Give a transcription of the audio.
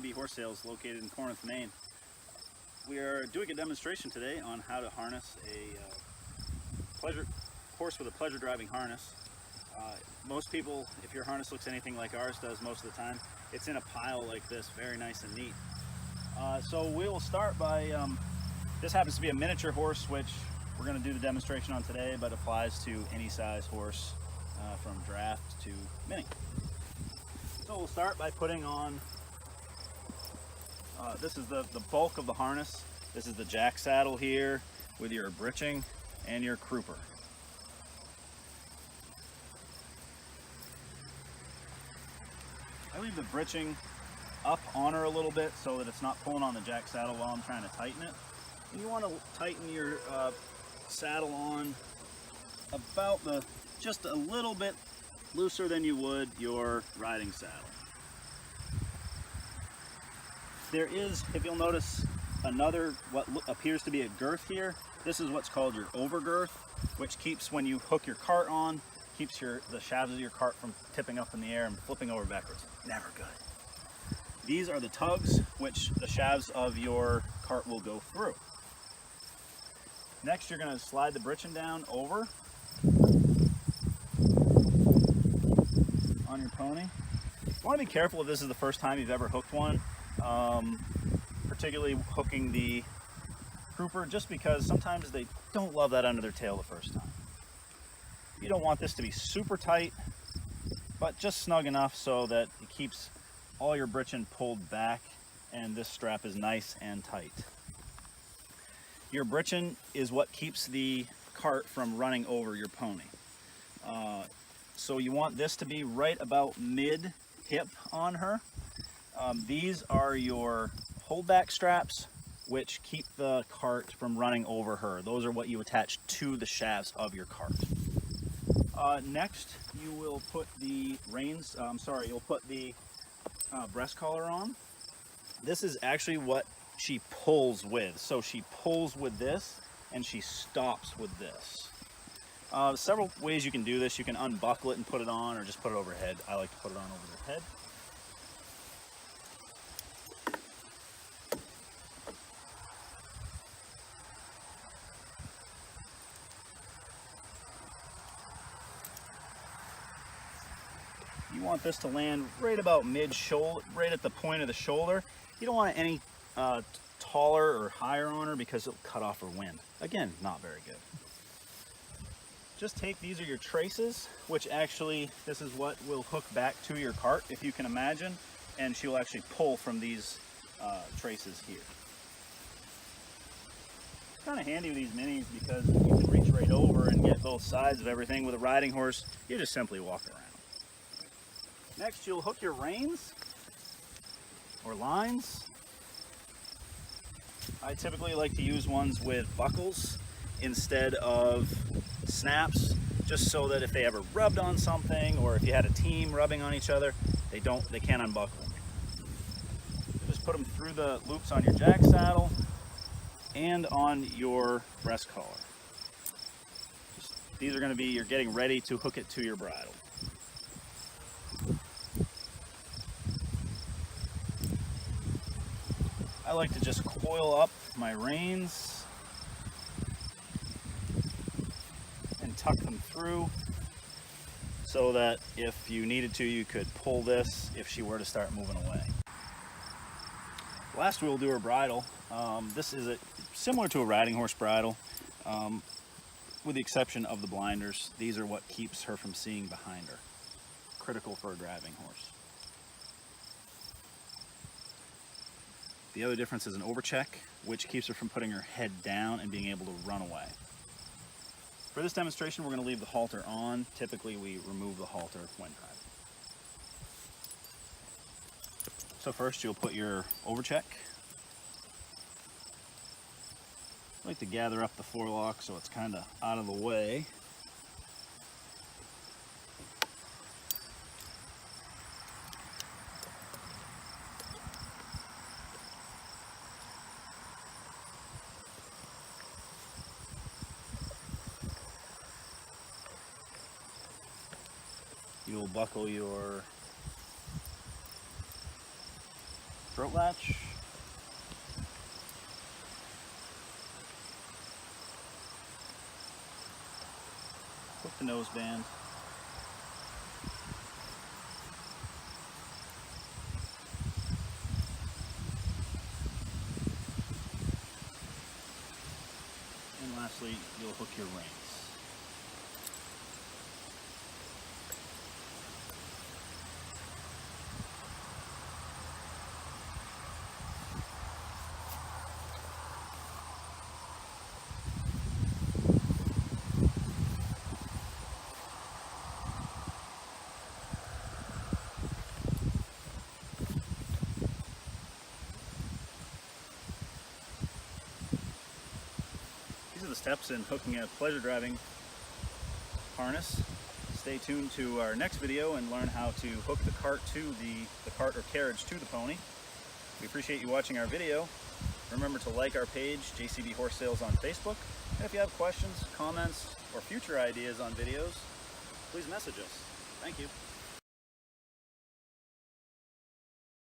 JCB Horse Sales located in Corinth, Maine. We are doing a demonstration today on how to harness a horse with a pleasure driving harness. Most people, if your harness looks anything like ours does most of the time, it's in a pile like this, very nice and neat. So we will start by, this happens to be a miniature horse, which we're going to do the demonstration on today, but applies to any size horse from draft to mini. So we'll start by putting on, this is the bulk of the harness. This is the jack saddle here with your breeching and your crouper. I leave the breeching up on her a little bit so that it's not pulling on the jack saddle while I'm trying to tighten it. And you want to tighten your saddle on about just a little bit looser than you would your riding saddle. There is, if you'll notice, another what appears to be a girth here. This is what's called your overgirth, which keeps, when you hook your cart on, keeps the shafts of your cart from tipping up in the air and flipping over backwards. Never good. These are the tugs which the shafts of your cart will go through. Next, you're going to slide the breeching down over on your pony. You want to be careful if this is the first time you've ever hooked one, particularly hooking the crouper, just because sometimes they don't love that under their tail the first time. You don't want this to be super tight, but just snug enough so that it keeps all your breeching pulled back and this strap is nice and tight. Your breeching is what keeps the cart from running over your pony. So you want this to be right about mid-hip on her. These are your holdback straps, which keep the cart from running over her. Those are what you attach to the shafts of your cart. Next, you will put the reins, you'll put the breast collar on. This is actually what she pulls with. So she pulls with this and she stops with this. Several ways you can do this. You can unbuckle it and put it on, or just put it overhead. I like to put it on over the head. You want this to land right about mid-shoulder, right at the point of the shoulder. You don't want it any taller or higher on her because it'll cut off her wind. Again, not very good. Just take, these are your traces, which actually, this is what will hook back to your cart, if you can imagine, and she'll actually pull from these traces here. It's kind of handy with these minis because you can reach right over and get both sides of everything. With a riding horse, you just simply walk around. Next, you'll hook your reins or lines. I typically like to use ones with buckles instead of snaps, just so that if they ever rubbed on something, or if you had a team rubbing on each other, they can't unbuckle them. Just put them through the loops on your jack saddle and on your breast collar. These are going to be, you're getting ready to hook it to your bridle. I like to just coil up my reins and tuck them through so that if you needed to, you could pull this if she were to start moving away. Last, we'll do her bridle. This is similar to a riding horse bridle, with the exception of the blinders. These are what keeps her from seeing behind her. Critical for a driving horse. The other difference is an overcheck, which keeps her from putting her head down and being able to run away. For this demonstration, we're going to leave the halter on. Typically, we remove the halter when driving. So first, you'll put your overcheck. I like to gather up the forelock so it's kind of out of the way. You'll buckle your throat latch. Hook the nose band. And lastly, you'll hook your reins. These are the steps in hooking a pleasure driving harness. Stay tuned to our next video and learn how to hook the cart to the cart or carriage to the pony. We appreciate you watching our video. Remember to like our page, JCB Horse Sales on Facebook. And if you have questions, comments, or future ideas on videos, please message us. Thank you.